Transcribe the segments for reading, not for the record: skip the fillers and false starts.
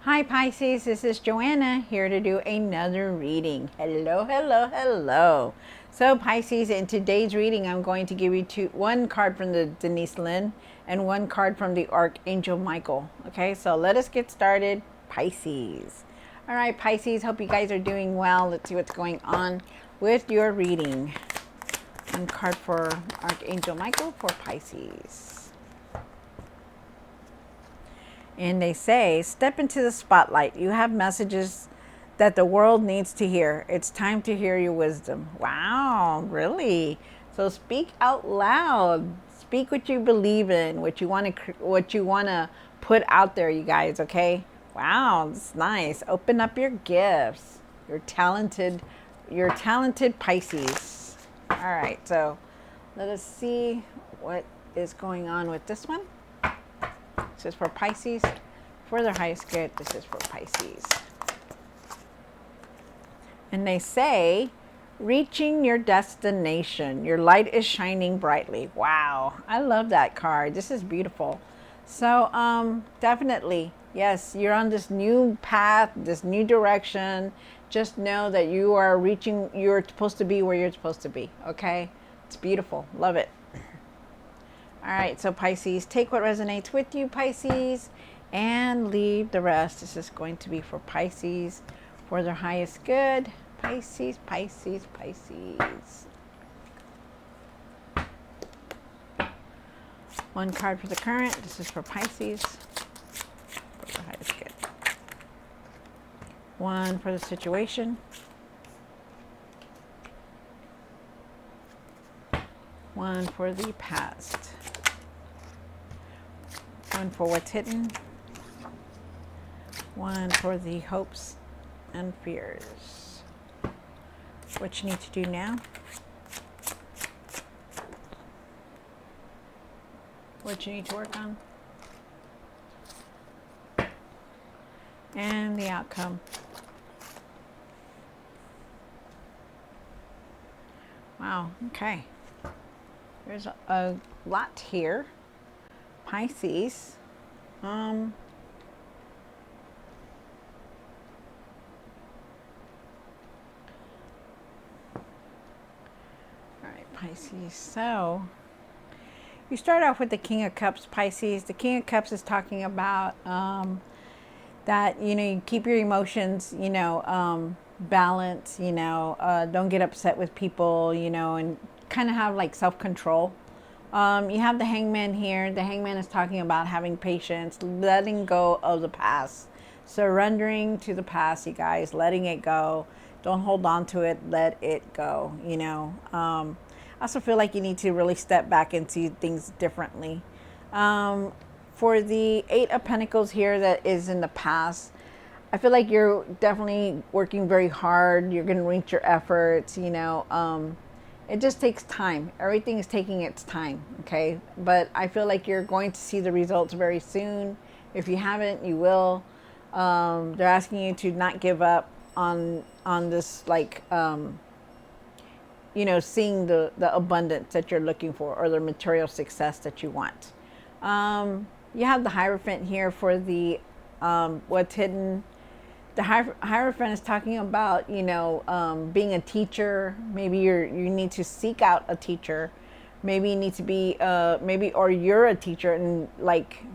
Hi Pisces, this is Joanna here to do another reading. Hello, hello, hello. So Pisces, in today's reading, I'm going to give you one card from the Denise Lynn and one card from the Archangel Michael. Okay, so let us get started, Pisces. All right, Pisces, hope you guys are doing well. Let's see what's going on with your reading. One card for Archangel Michael for Pisces. And they say, step into the spotlight. You have messages that the world needs to hear. It's time to hear your wisdom. Wow, really? So speak out loud. Speak what you believe in, what you want to put out there, you guys, okay? Wow, that's nice. Open up your gifts. You're talented Pisces. All right, so let us see what is going on with this one. This is for Pisces. For their highest good, this is for Pisces. And they say, reaching your destination. Your light is shining brightly. Wow, I love that card. This is beautiful. So definitely, yes, you're on this new path, this new direction. Just know that you're supposed to be where you're supposed to be, okay? It's beautiful. Love it. All right, so Pisces, take what resonates with you, Pisces, and leave the rest. This is going to be for Pisces for their highest good. Pisces, Pisces, Pisces. One card for the current. This is for Pisces for their highest good. One for the situation. One for the past. One for what's hidden. One for the hopes and fears. What you need to do now. What you need to work on. And the outcome. Wow, okay. There's a lot here. Pisces. All right, Pisces. So you start off with the King of Cups, Pisces. The King of Cups is talking about that, you keep your emotions, balanced, don't get upset with people, and kind of have like self-control. You have the Hangman here. The Hangman is talking about having patience, letting go of the past, surrendering to the past, you guys, letting it go. Don't hold on to it. Let it go, I also feel like you need to really step back and see things differently. For the Eight of Pentacles here that is in the past, I feel like you're definitely working very hard. You're going to reach your efforts, it just takes time. Everything is taking its time, okay? But I feel like you're going to see the results very soon. If you haven't, you will. They're asking you to not give up on this, like, seeing the abundance that you're looking for or the material success that you want. You have the Hierophant here for the what's hidden. The Hierophant is talking about, being a teacher. Maybe you need to seek out a teacher. Maybe you need to be, or you're a teacher and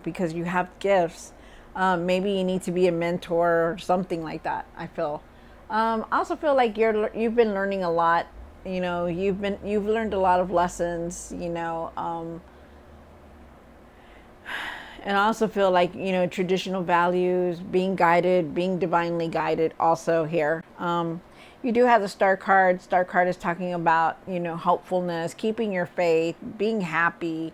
because you have gifts, maybe you need to be a mentor or something like that, I feel. I also feel like you've been learning a lot. You've learned a lot of lessons, and I also feel like, traditional values, being guided, being divinely guided also here. You do have the Star card. Star card is talking about, hopefulness, keeping your faith, being happy,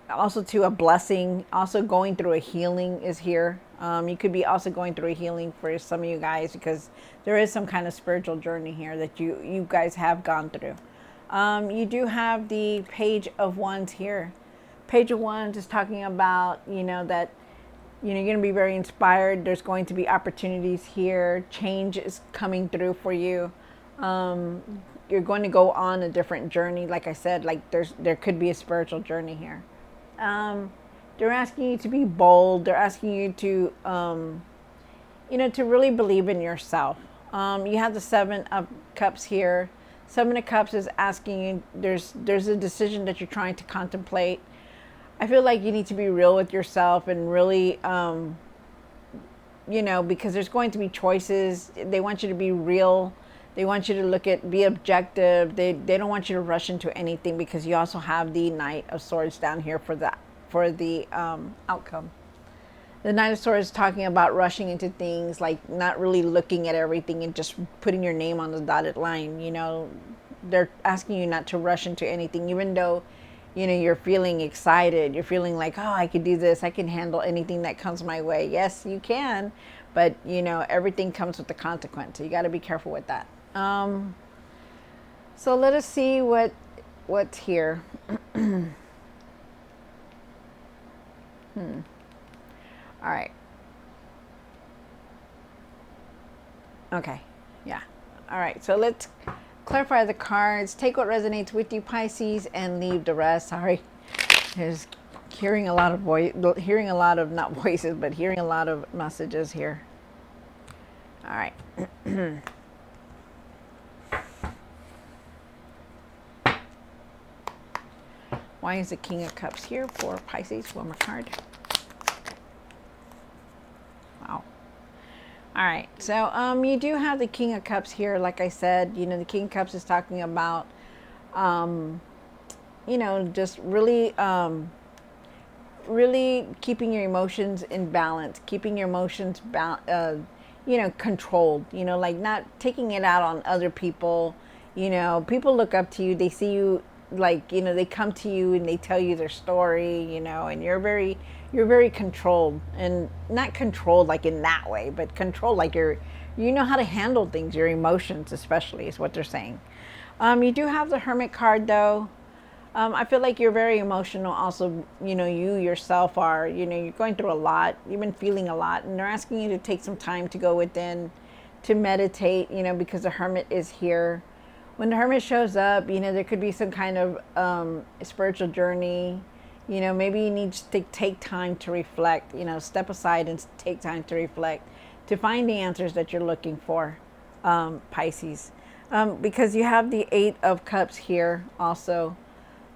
also to a blessing, also going through a healing is here. You could be also going through a healing for some of you guys because there is some kind of spiritual journey here that you guys have gone through. You do have the Page of Wands here. Page of Wands is talking about, that, you're going to be very inspired. There's going to be opportunities here. Change is coming through for you. You're going to go on a different journey. Like I said, there could be a spiritual journey here. They're asking you to be bold. They're asking you to, to really believe in yourself. You have the Seven of Cups here. Seven of Cups is asking you, there's a decision that you're trying to contemplate. I feel like you need to be real with yourself and really, because there's going to be choices. They want you to be real. They want you to be objective. They don't want you to rush into anything, because you also have the Knight of Swords down here for the outcome. The Knight of Swords is talking about rushing into things, like not really looking at everything and just putting your name on the dotted line. They're asking you not to rush into anything, even though, you're feeling excited. You're feeling like, oh, I could do this. I can handle anything that comes my way. Yes, you can. But, everything comes with the consequence. So you got to be careful with that. So let us see what's here. All right. Okay. Yeah. All right. So let's clarify the cards. Take what resonates with you, Pisces, and leave the rest. Sorry. There's hearing a lot of not voices, but hearing a lot of messages here. All right. Why is the King of Cups here for Pisces? One more card. Wow. All right. So you do have the King of Cups here. Like I said, the King of Cups is talking about, just really, really keeping your emotions in balance, keeping your emotions controlled, like not taking it out on other people. People look up to you. They see you, like, they come to you and they tell you their story, and you're very controlled, and not controlled like in that way, but controlled like you know how to handle things, your emotions especially, is what they're saying. You do have the Hermit card though. I feel like you're very emotional also. You yourself are, you're going through a lot. You've been feeling a lot, and they're asking you to take some time to go within, to meditate, because the Hermit is here. When the Hermit shows up, there could be some kind of spiritual journey. Maybe you need to take time to reflect, step aside and take time to reflect, to find the answers that you're looking for, Pisces. Because you have the Eight of Cups here also.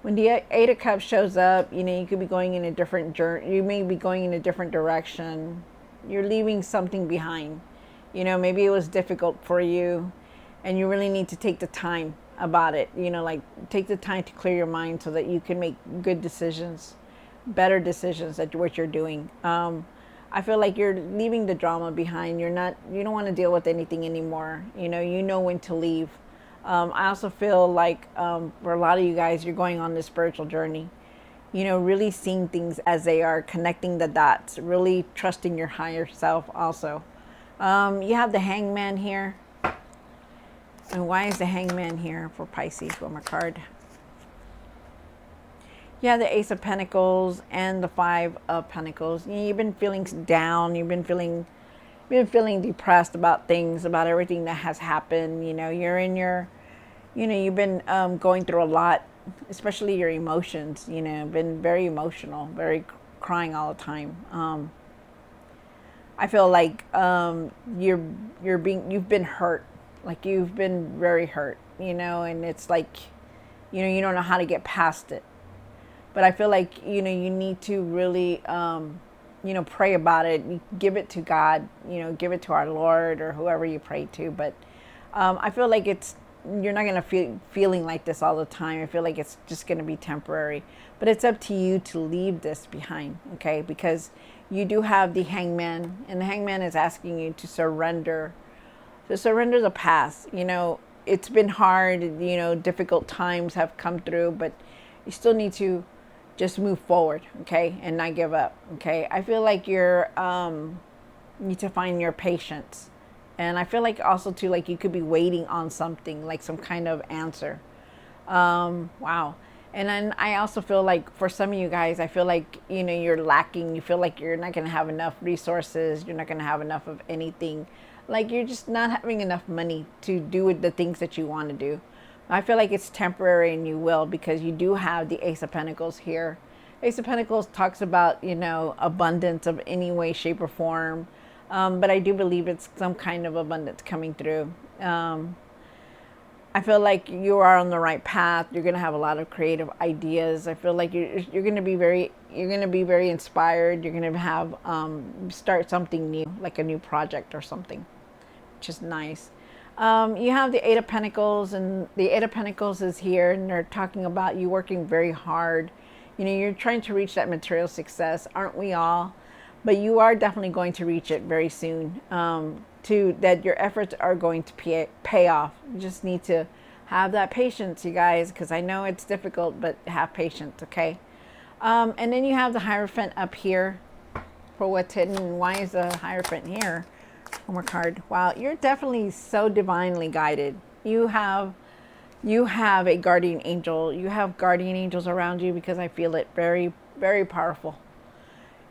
When the Eight of Cups shows up, you could be going in a different journey. You may be going in a different direction. You're leaving something behind. Maybe it was difficult for you, and you really need to take the time about it. Like take the time to clear your mind so that you can make good decisions, better decisions at what you're doing. I feel like you're leaving the drama behind. You don't want to deal with anything anymore. You know when to leave. I also feel like for a lot of you guys, you're going on this spiritual journey, really seeing things as they are, connecting the dots, really trusting your higher self also. You have the Hangman here. And why is the Hangman here for Pisces? One more card. You have the Ace of Pentacles and the Five of Pentacles. You've been feeling down. You've been feeling depressed about things, about everything that has happened. You're in your, you've been going through a lot, especially your emotions. Been very emotional, very crying all the time. I feel like you've been hurt. Like you've been very hurt, and it's like, you don't know how to get past it. But I feel like, you need to really, pray about it. You give it to God, give it to our Lord or whoever you pray to. But I feel like you're not going to feeling like this all the time. I feel like it's just going to be temporary. But it's up to you to leave this behind, okay? Because you do have the Hangman, and the Hangman is asking you to surrender. To surrender the past. It's been hard, difficult times have come through, but you still need to just move forward, okay, and not give up, okay? I feel like you're need to find your patience, and I feel like also too, like you could be waiting on something, like some kind of answer. Wow. And then I also feel like for some of you guys, I feel like you're lacking. You feel like you're not going to have enough resources. You're not going to have enough of anything. Like you're just not having enough money to do the things that you want to do. I feel like it's temporary, and you will, because you do have the Ace of Pentacles here. Ace of Pentacles talks about, you know, abundance of any way, shape, or form. But I do believe it's some kind of abundance coming through. I feel like you are on the right path. You're gonna have a lot of creative ideas. I feel like you're gonna be very inspired. You're gonna have start something new, like a new project or something, which is nice. You have the Eight of Pentacles, and the Eight of Pentacles is here, and they're talking about you working very hard. You know, you're trying to reach that material success, aren't we all? But you are definitely going to reach it very soon. That your efforts are going to pay off. You just need to have that patience, you guys, because I know it's difficult, but have patience, okay? And then you have the Hierophant up here for what's hidden. Why is the Hierophant here? One more card. Wow, you're definitely so divinely guided. You have a guardian angel. You have guardian angels around you, because I feel it very, very powerful.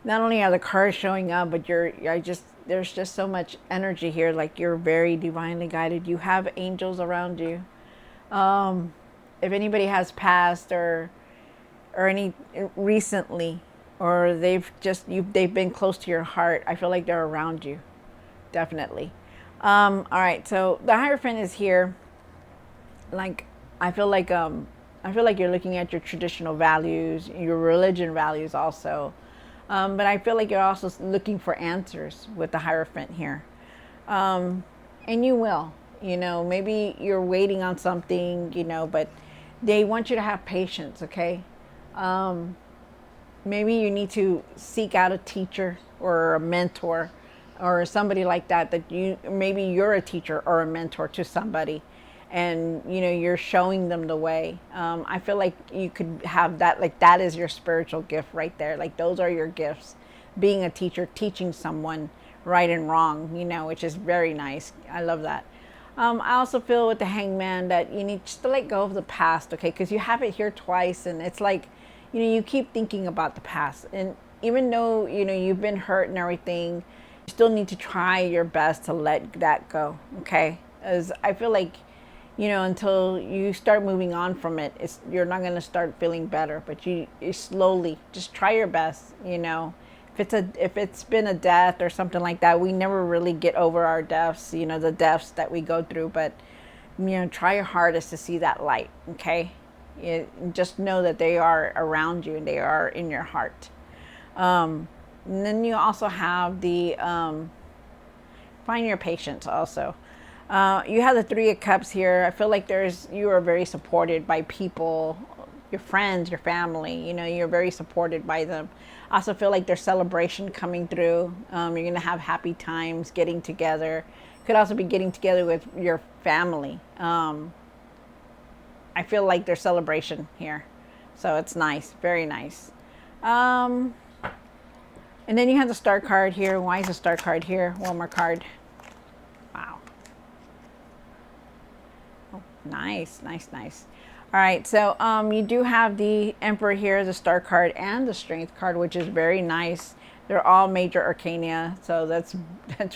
Not only are the cards showing up, but there's just so much energy here. Like, you're very divinely guided. You have angels around you. If anybody has passed or any recently, or they've been close to your heart, I feel like they're around you. Definitely. All right. So the Hierophant is here. Like, I feel like you're looking at your traditional values, your religion values also. But I feel like you're also looking for answers with the Hierophant here. And you will, you know, maybe you're waiting on something, you know, but they want you to have patience, okay? Maybe you need to seek out a teacher or a mentor or somebody like that, maybe you're a teacher or a mentor to somebody, and you know, you're showing them the way. I feel like you could have that, like that is your spiritual gift right there. Like, those are your gifts, being a teacher, teaching someone right and wrong, you know, which is very nice. I love that. I also feel with the Hangman that you need just to let go of the past, okay? Because you have it here twice, and it's like, you know, you keep thinking about the past, and even though, you know, you've been hurt and everything, you still need to try your best to let that go, okay? As I feel like, you know, until you start moving on from it, you're not going to start feeling better. But you slowly just try your best, you know. If it's been a death or something like that, we never really get over our deaths, you know, the deaths that we go through. But, you know, try your hardest to see that light, okay? Just know that they are around you and they are in your heart. And then you also have the find your patience also. You have the Three of Cups here. I feel like you are very supported by people, your friends, your family. You know, you're very supported by them. I also feel like there's celebration coming through. You're going to have happy times getting together. Could also be getting together with your family. I feel like there's celebration here. So it's nice. Very nice. And then you have the Star card here. Why is the Star card here? One more card. Wow. Oh, nice, nice, nice. All right, so you do have the Emperor here, the Star card, and the Strength card, which is very nice. They're all major arcana, so that's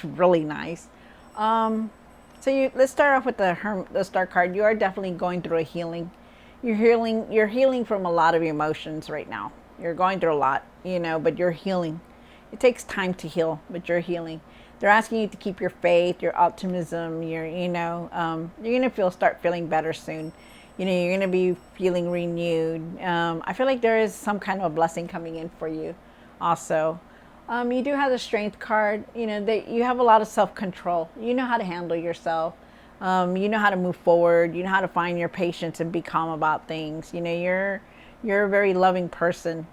really nice. Let's start off with the Star card. You are definitely going through a healing. You're healing from a lot of emotions right now. You're going through a lot, you know, but you're healing. It takes time to heal, but you're healing. They're asking you to keep your faith, your optimism. You're gonna start feeling better soon. You know, you're gonna be feeling renewed. I feel like there is some kind of a blessing coming in for you. Also, you do have the Strength card. You know that you have a lot of self-control. You know how to handle yourself. You know how to move forward. You know how to find your patience and be calm about things. You know, you're a very loving person,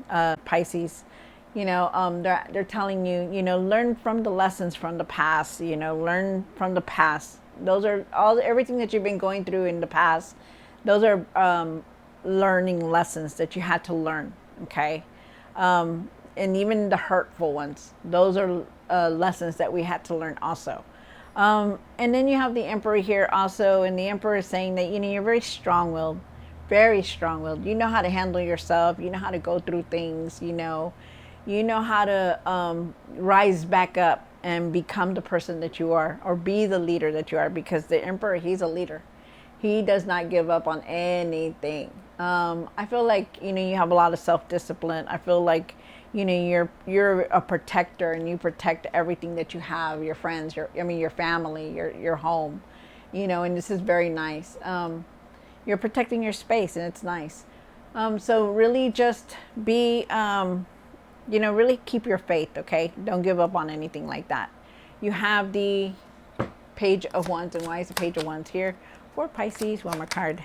Pisces. You know, they're telling you, you know, learn from the lessons from the past. You know, learn from the past. Those are everything that you've been going through in the past. Those are learning lessons that you had to learn. Okay, and even the hurtful ones. Those are lessons that we had to learn also. And then you have the Emperor here also, and the Emperor is saying that, you know, you're very strong-willed, very strong-willed. You know how to handle yourself. You know how to go through things. You know how to rise back up and become the person that you are, or be the leader that you are, because the Emperor, he's a leader. He does not give up on anything. I feel like, you have a lot of self-discipline. I feel like, you're a protector, and you protect everything that you have, your friends, your family, your home, and this is very nice. You're protecting your space, and it's nice. So really just be, really keep your faith, okay? Don't give up on anything like that. You have the Page of Wands, and why is the Page of Wands here? For Pisces, one more card.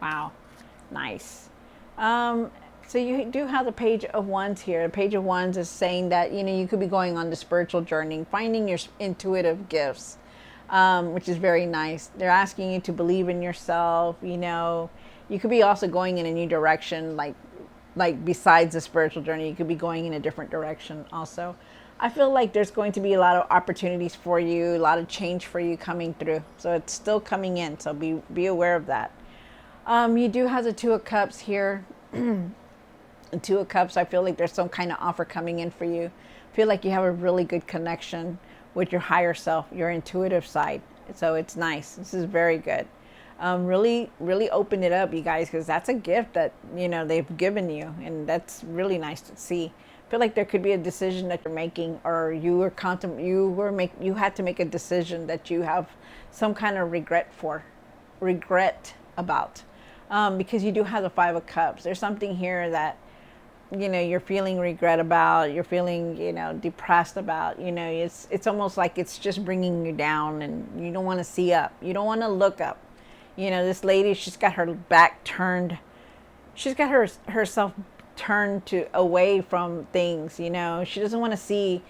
Wow, nice. So you do have the Page of Wands here. The Page of Wands is saying that, you could be going on the spiritual journey, finding your intuitive gifts, which is very nice. They're asking you to believe in yourself, You could be also going in a new direction, like besides the spiritual journey, you could be going in a different direction also. I feel like there's going to be a lot of opportunities for you, a lot of change for you coming through. So it's still coming in, so be aware of that. You do have the Two of Cups here. The Two of Cups, I feel like there's some kind of offer coming in for you. I feel like you have a really good connection with your higher self, your intuitive side. So it's nice. This is very good. Really, really open it up, you guys, because that's a gift that, they've given you. And that's really nice to see. I feel like there could be a decision that you're making, or you had to make a decision that you have some kind of regret about. Because you do have the Five of Cups. There's something here that, you're feeling regret about, you're feeling, depressed about, it's almost like it's just bringing you down, and you don't want to see up. You don't want to look up. This lady, she's got her back turned. She's got herself turned away from things, She doesn't want to see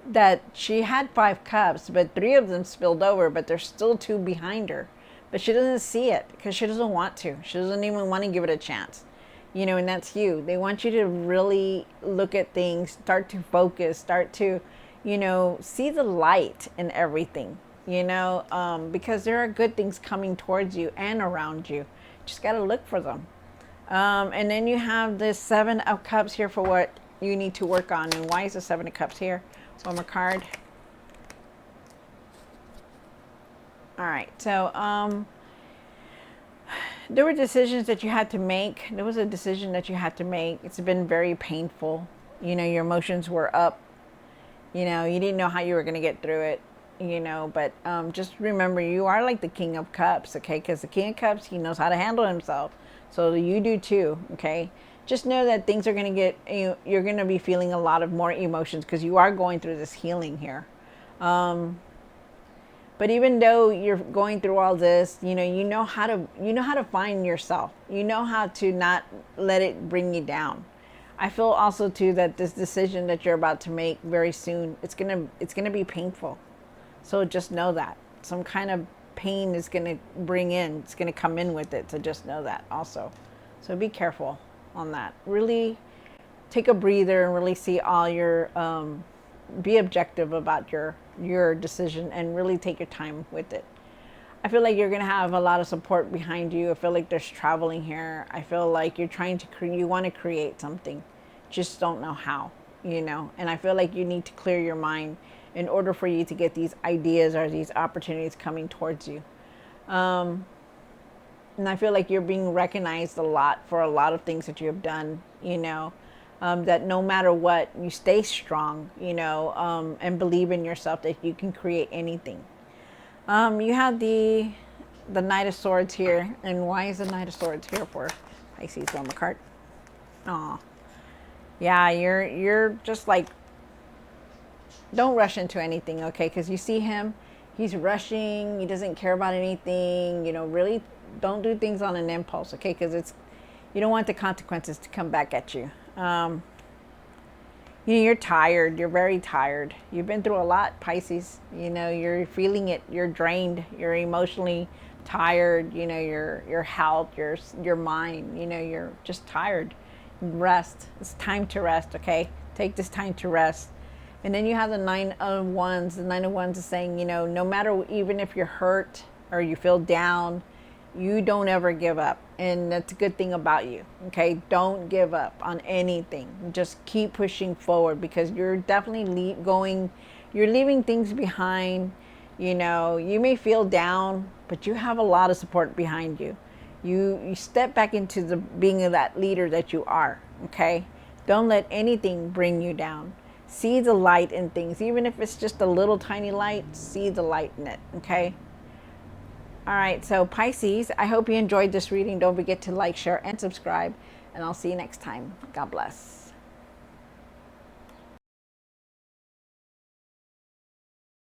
that she had 5 cups, but 3 of them spilled over, but there's still 2 behind her. But she doesn't see it because she doesn't want to. She doesn't even want to give it a chance. And that's you. They want you to really look at things, start to focus, start to, see the light in everything, because there are good things coming towards you and around you. Just got to look for them. And then you have this 7 of Cups here for what you need to work on. And why is the 7 of Cups here? One more card. All right. So, there were decisions that you had to make. There was a decision that you had to make. It's been very painful. Your emotions were up. You didn't know how you were going to get through it. But just remember, you are like the King of Cups, okay? Because the King of Cups, he knows how to handle himself. So you do too, okay? Just know that things are going to you're going to be feeling a lot of more emotions because you are going through this healing here. But even though you're going through all this, you know how to find yourself. You know how to not let it bring you down. I feel also too that this decision that you're about to make very soon, it's gonna be painful. So just know that some kind of pain is gonna it's gonna come in with it. So just know that also. So be careful on that. Really take a breather and really see all your be objective about your decision and really take your time with it. I feel like you're going to have a lot of support behind you. I feel like there's traveling here. I feel like you're trying to you want to create something, just don't know how, and I feel like you need to clear your mind in order for you to get these ideas or these opportunities coming towards you. And I feel like you're being recognized a lot for a lot of things that you have done, that no matter what, you stay strong, and believe in yourself that you can create anything. You have the Knight of Swords here. And why is the Knight of Swords here for Pisces? One more card. Aw. Yeah, you're just like, don't rush into anything, okay? Because you see him, he's rushing, he doesn't care about anything, really don't do things on an impulse, okay? Because you don't want the consequences to come back at you. You're tired. You're very tired. You've been through a lot, Pisces. You're feeling it. You're drained. You're emotionally tired. Your health, your mind. You're just tired. Rest. It's time to rest. Okay, take this time to rest. And then you have the 9 of Wands. The 9 of Wands is saying, no matter, even if you're hurt or you feel down, you don't ever give up. And that's a good thing about you. Okay, don't give up on anything. Just keep pushing forward, because you're definitely you're leaving things behind. You may feel down, but you have a lot of support behind you. You step back into the being that leader that you are, okay? Don't let anything bring you down. See the light in things, even if it's just a little tiny light, see the light in it, okay? All right, so Pisces, I hope you enjoyed this reading. Don't forget to like, share, and subscribe, and I'll see you next time. God bless.